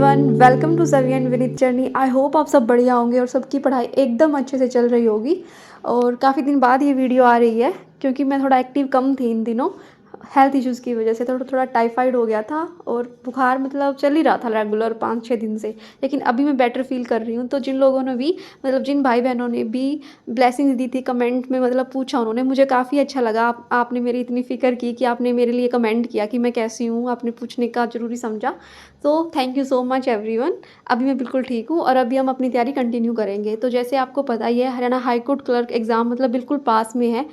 Everyone, welcome to Savi and Vineet journey. I hope आप सब बढ़िया होंगे और सबकी पढ़ाई एकदम अच्छे से चल रही होगी। और काफ़ी दिन बाद ये वीडियो आ रही है क्योंकि मैं थोड़ा एक्टिव कम थी इन दिनों, हेल्थ इश्यूज़ की वजह से। थोड़ा थोड़ा टाइफाइड हो गया था और बुखार मतलब चल ही रहा था रेगुलर 5-6 दिन से। लेकिन अभी मैं बेटर फील कर रही हूँ। तो जिन लोगों ने भी मतलब जिन भाई बहनों ने भी ब्लेसिंग्स दी थी कमेंट में, मतलब पूछा उन्होंने, मुझे काफ़ी अच्छा लगा। आपने मेरी इतनी फ़िक्र की कि आपने मेरे लिए कमेंट किया कि मैं कैसी हूँ, आपने पूछने का ज़रूरी समझा। तो thank you so much everyone. अभी मैं बिल्कुल ठीक हूँ और अभी हम अपनी तैयारी कंटिन्यू करेंगे। तो जैसे आपको पता ही है, Haryana high court clerk exam मतलब बिल्कुल पास में है।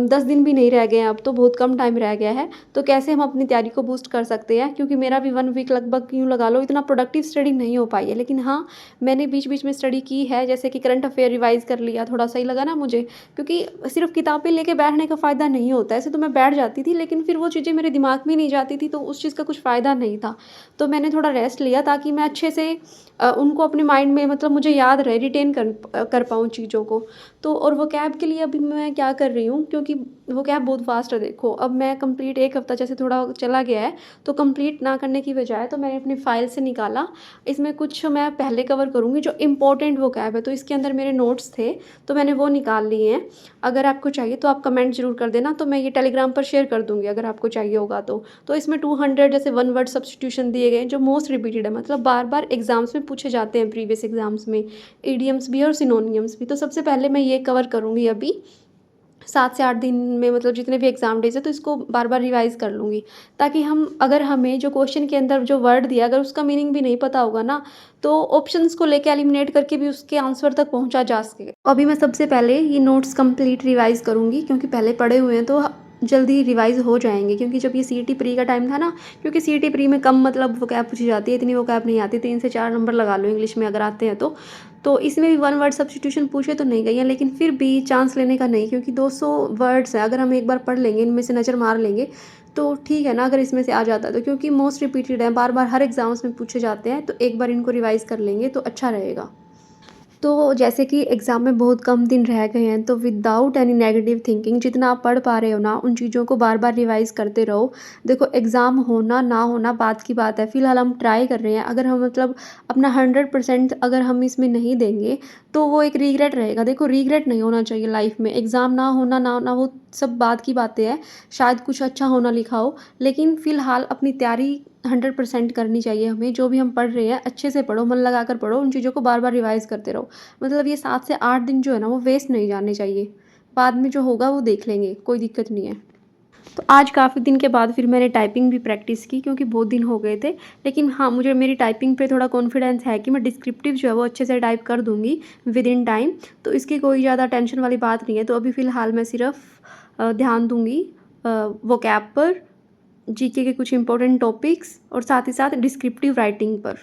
10 दिन भी नहीं रह गए हैं, अब तो बहुत कम टाइम रह गया है। तो कैसे हम अपनी तैयारी को बूस्ट कर सकते हैं, क्योंकि मेरा भी 1 वीक लगभग यूँ लगा लो इतना प्रोडक्टिव स्टडी नहीं हो पाई है। लेकिन हाँ, मैंने बीच बीच में स्टडी की है, जैसे कि करंट अफेयर रिवाइज़ कर लिया, थोड़ा सही लगा ना मुझे। क्योंकि सिर्फ किताबें लेके बैठने का फ़ायदा नहीं होता है। ऐसे तो मैं बैठ जाती थी लेकिन फिर वो चीज़ें मेरे दिमाग में नहीं जाती थी, तो उस चीज़ का कुछ फ़ायदा नहीं था। तो मैंने थोड़ा रेस्ट लिया ताकि मैं अच्छे से उनको अपने माइंड में मतलब मुझे याद रहे, रिटेन कर पाऊँ चीज़ों को। तो और वोकैब के लिए अभी मैं क्या कर रही हूँ, क्योंकि वोकैब बहुत फास्ट है। देखो, अब मैं कंप्लीट 1 हफ़्ता जैसे थोड़ा चला गया है, तो कंप्लीट ना करने की बजाय तो मैंने अपनी फ़ाइल से निकाला। इसमें कुछ मैं पहले कवर करूँगी जो इम्पोर्टेंट वोकैब है, तो इसके अंदर मेरे नोट्स थे, तो मैंने वो निकाल लिए हैं। अगर आपको चाहिए तो आप कमेंट ज़रूर कर देना, तो मैं ये टेलीग्राम पर शेयर कर दूँगी अगर आपको चाहिए होगा तो। तो इसमें 200 जैसे 1 वर्ड सब्स्टिट्यूशन दिए गए हैं जो मोस्ट रिपीटेड है, मतलब बार-बार एग्ज़ाम्स में पूछे जाते हैं, प्रीवियस एग्ज़ाम्स में। इडियम्स भी और सिनोनिम्स भी। तो सबसे पहले मैं ये कवर करूँगी अभी 7 से 8 दिन में, मतलब जितने भी एग्ज़ाम डेज़ है, तो इसको बार-बार रिवाइज़ कर लूँगी। ताकि अगर हमें जो क्वेश्चन के अंदर जो वर्ड दिया, अगर उसका मीनिंग भी नहीं पता होगा ना, तो ऑप्शंस को लेके एलिमिनेट करके भी उसके आंसर तक पहुँचा जा सके। अभी मैं सबसे पहले ये नोट्स कंप्लीट रिवाइज़ करूँगी, क्योंकि पहले पढ़े हुए हैं तो जल्दी रिवाइज़ हो जाएँगे। क्योंकि जब ये सीईटी प्री का टाइम था ना, क्योंकि सीईटी प्री में कम मतलब वोकैब पूछी जाती है, इतनी वोकैब नहीं आती, 3 से 4 नंबर लगा लो इंग्लिश में अगर आते हैं तो। तो इसमें भी 1 वर्ड सब्स्टिट्यूशन पूछे तो नहीं गई हैं, लेकिन फिर भी चांस लेने का नहीं, क्योंकि 200 वर्ड्स हैं। अगर हम एक बार पढ़ लेंगे, इनमें से नज़र मार लेंगे, तो ठीक है ना, अगर इसमें से आ जाता है तो। क्योंकि मोस्ट रिपीटेड है, बार-बार हर एग्ज़ाम्स में पूछे जाते हैं, तो एक बार इनको रिवाइज़ कर लेंगे तो अच्छा रहेगा। तो जैसे कि एग्ज़ाम में बहुत कम दिन रह गए हैं, तो विदाउट एनी नेगेटिव थिंकिंग जितना आप पढ़ पा रहे हो ना, उन चीज़ों को बार-बार रिवाइज़ करते रहो। देखो, एग्ज़ाम होना ना होना बात की बात है, फ़िलहाल हम ट्राई कर रहे हैं। अगर हम मतलब अपना 100% अगर हम इसमें नहीं देंगे, तो वो एक रिग्रेट रहेगा। देखो, रिग्रेट नहीं होना चाहिए लाइफ़ में। एग्ज़ाम ना होना, ना होना वो सब बात की बातें हैं। शायद कुछ अच्छा हो ना लिखा हो, लेकिन फ़िलहाल अपनी तैयारी 100% करनी चाहिए हमें। जो भी हम पढ़ रहे हैं अच्छे से पढ़ो, मन लगाकर पढ़ो, उन चीज़ों को बार-बार रिवाइज़ करते रहो। मतलब ये 7 से 8 दिन जो है ना, वो वेस्ट नहीं जाने चाहिए। बाद में जो होगा वो देख लेंगे, कोई दिक्कत नहीं है। तो आज काफ़ी दिन के बाद फिर मैंने टाइपिंग भी प्रैक्टिस की, क्योंकि बहुत दिन हो गए थे। लेकिन हाँ, मुझे मेरी टाइपिंग पे थोड़ा कॉन्फिडेंस है कि मैं डिस्क्रिप्टिव जो है वो अच्छे से टाइप कर दूँगी विद इन टाइम। तो इसकी कोई ज़्यादा टेंशन वाली बात नहीं है। तो अभी फ़िलहाल मैं सिर्फ ध्यान दूँगी वोकैब पर, जीके के कुछ इंपॉर्टेंट टॉपिक्स और साथ ही साथ डिस्क्रिप्टिव राइटिंग पर।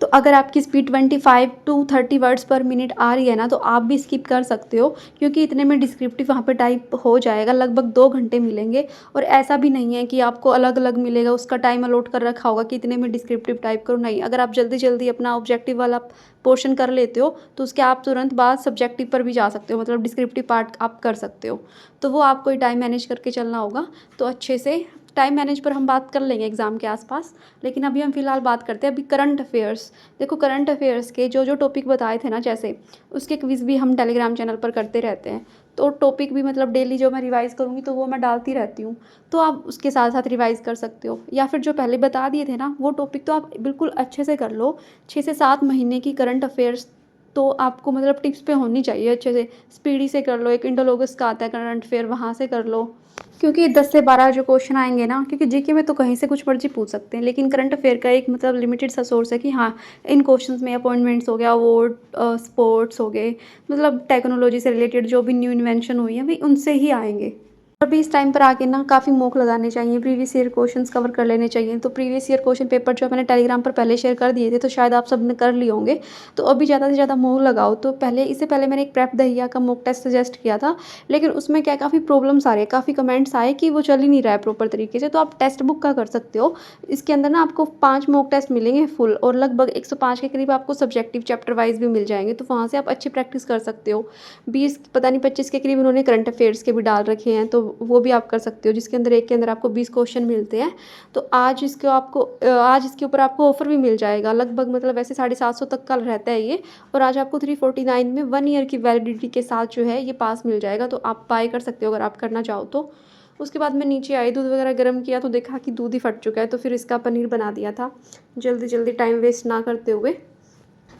तो अगर आपकी speed 25 to 30 words per minute आ रही है ना, तो आप भी स्किप कर सकते हो, क्योंकि इतने में डिस्क्रिप्टिव वहाँ पे टाइप हो जाएगा। लगभग 2 घंटे मिलेंगे। और ऐसा भी नहीं है कि आपको अलग-अलग मिलेगा, उसका टाइम अलॉट कर रखा होगा कि इतने में डिस्क्रिप्टिव टाइप करो, नहीं। अगर आप जल्दी-जल्दी अपना ऑब्जेक्टिव वाला पोर्शन कर लेते हो, तो उसके आप तुरंत बाद सब्जेक्टिव पर भी जा सकते हो, मतलब डिस्क्रिप्टिव पार्ट आप कर सकते हो। तो वो आपको ही टाइम मैनेज करके चलना होगा। तो अच्छे से टाइम मैनेज पर हम बात कर लेंगे एग्ज़ाम के आसपास। लेकिन अभी हम फ़िलहाल बात करते हैं अभी करंट अफेयर्स। देखो, करंट अफेयर्स के जो टॉपिक बताए थे ना, जैसे उसके क्विज़ भी हम टेलीग्राम चैनल पर करते रहते हैं। तो टॉपिक भी मतलब डेली जो मैं रिवाइज़ करूँगी तो वो मैं डालती रहती हूँ। तो आप उसके साथ साथ रिवाइज़ कर सकते हो, या फिर जो पहले बता दिए थे ना वो टॉपिक तो आप बिल्कुल अच्छे से कर लो। 6 से 7 महीने की करंट अफेयर्स तो आपको मतलब टिप्स पे होनी चाहिए अच्छे से। स्पीडी से कर लो, एक इंडोलॉगस का आता है करंट अफेयर, वहाँ से कर लो। क्योंकि 10 से 12 जो क्वेश्चन आएँगे ना, क्योंकि जीके में तो कहीं से कुछ मर्ज़ी पूछ सकते हैं, लेकिन करंट अफेयर का एक मतलब लिमिटेड सा सोर्स है कि हाँ, इन क्वेश्चंस में अपॉइंटमेंट्स हो गया, अवार्ड, स्पोर्ट्स हो गए, मतलब टेक्नोलॉजी से रिलेटेड जो भी न्यू इन्वेंशन हुई है, वही उनसे ही आएँगे। अभी इस टाइम पर आके ना काफ़ी मॉक लगाने चाहिए, प्रीवियस ईयर क्वेश्चंस कवर कर लेने चाहिए। तो प्रीवियस ईयर क्वेश्चन पेपर जो मैंने टेलीग्राम पर पहले शेयर कर दिए थे, तो शायद आप सबने कर लिए होंगे। तो अभी ज़्यादा से ज़्यादा मॉक लगाओ। तो इससे पहले मैंने एक प्रेप दहिया का मॉक टेस्ट सजेस्ट किया था, लेकिन उसमें क्या काफ़ी प्रॉब्लम्स आ रही है, काफ़ी कमेंट्स आए कि वो चल ही नहीं रहा है प्रॉपर तरीके से। तो आप टेक्स्ट बुक का कर सकते हो। इसके अंदर ना आपको 5 मॉक टेस्ट मिलेंगे फुल, और लगभग 105 के करीब आपको सब्जेक्टिव चैप्टर वाइज भी मिल जाएंगे। तो वहाँ से आप अच्छी प्रैक्टिस कर सकते हो। 20 पता नहीं 25 के करीब उन्होंने करंट अफेयर्स के भी डाल रखे हैं, तो वो भी आप कर सकते हो, जिसके अंदर एक के अंदर आपको 20 क्वेश्चन मिलते हैं। तो आज इसके ऊपर आपको ऑफ़र भी मिल जाएगा लगभग, मतलब वैसे 750 तक का रहता है ये, और आज आपको 349 में 1 ईयर की वैलिडिटी के साथ जो है ये पास मिल जाएगा। तो आप बाय कर सकते हो अगर आप करना चाहो तो। उसके बाद मैं नीचे आई, दूध वगैरह गर्म किया तो देखा कि दूध ही फट चुका है, तो फिर इसका पनीर बना दिया था जल्दी जल्दी, टाइम वेस्ट ना करते हुए।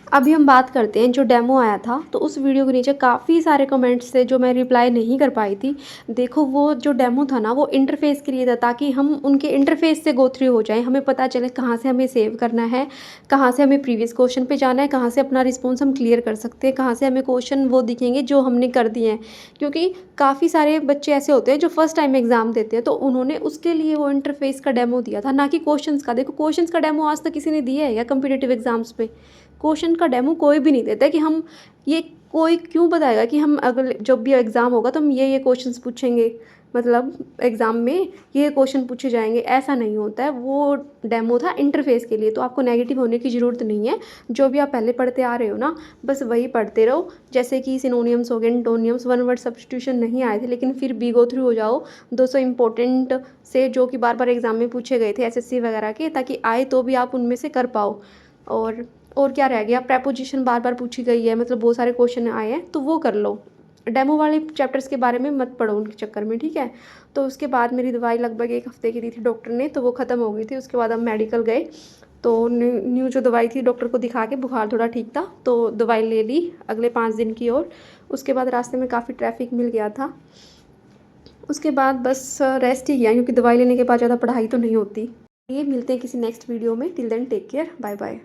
अभी हम बात करते हैं जो डेमो आया था, तो उस वीडियो के नीचे काफ़ी सारे कमेंट्स थे जो मैं रिप्लाई नहीं कर पाई थी। देखो वो जो डेमो था ना, वो इंटरफेस के लिए था, ताकि हम उनके इंटरफेस से गो थ्रू हो जाएं, हमें पता चले कहाँ से हमें सेव करना है, कहाँ से हमें प्रीवियस क्वेश्चन पे जाना है, कहाँ से अपना रिस्पॉन्स हम क्लियर कर सकते हैं, कहाँ से हमें क्वेश्चन वो दिखेंगे जो हमने कर दिए हैं। क्योंकि काफ़ी सारे बच्चे ऐसे होते हैं जो फर्स्ट टाइम एग्ज़ाम देते हैं, तो उन्होंने उसके लिए वो इंटरफेस का डेमो दिया था, ना कि क्वेश्चंस का। देखो क्वेश्चंस का डेमो आज तक किसी ने दिया है या कम्पिटिटिव एग्ज़ाम्स में? क्वेश्चन का डेमो कोई भी नहीं देता है कि हम ये, कोई क्यों बताएगा कि हम अगले जब भी एग्ज़ाम होगा तो हम ये क्वेश्चंस पूछेंगे, मतलब एग्ज़ाम में ये क्वेश्चन पूछे जाएंगे, ऐसा नहीं होता है। वो डेमो था इंटरफेस के लिए, तो आपको नेगेटिव होने की ज़रूरत नहीं है। जो भी आप पहले पढ़ते आ रहे हो ना, बस वही पढ़ते रहो। जैसे कि सिनोनियम्स हो गए, एंटोनियम्स, वन वर्ड सब्स्टिट्यूशन नहीं आए थे, लेकिन फिर भी गो थ्रू हो जाओ 200 इंपॉर्टेंट से, जो कि बार बार एग्ज़ाम में पूछे गए थे एसएससी वगैरह के, ताकि आए तो भी आप उनमें से कर पाओ। और क्या रह गया, प्रेपोजिशन बार बार पूछी गई है, मतलब बहुत सारे क्वेश्चन आए हैं, तो वो कर लो। डेमो वाले चैप्टर्स के बारे में मत पढ़ो उनके चक्कर में, ठीक है। तो उसके बाद मेरी दवाई लगभग 1 हफ्ते की दी थी डॉक्टर ने, तो वो ख़त्म हो गई थी। उसके बाद हम मेडिकल गए, तो न्यू जो दवाई थी डॉक्टर को दिखा के, बुखार थोड़ा ठीक था तो दवाई ले ली अगले 5 दिन की। और उसके बाद रास्ते में काफ़ी ट्रैफिक मिल गया था। उसके बाद बस रेस्ट ही किया, क्योंकि दवाई लेने के बाद ज़्यादा पढ़ाई तो नहीं होती। ये मिलते हैं किसी नेक्स्ट वीडियो में। Till then take care, bye bye.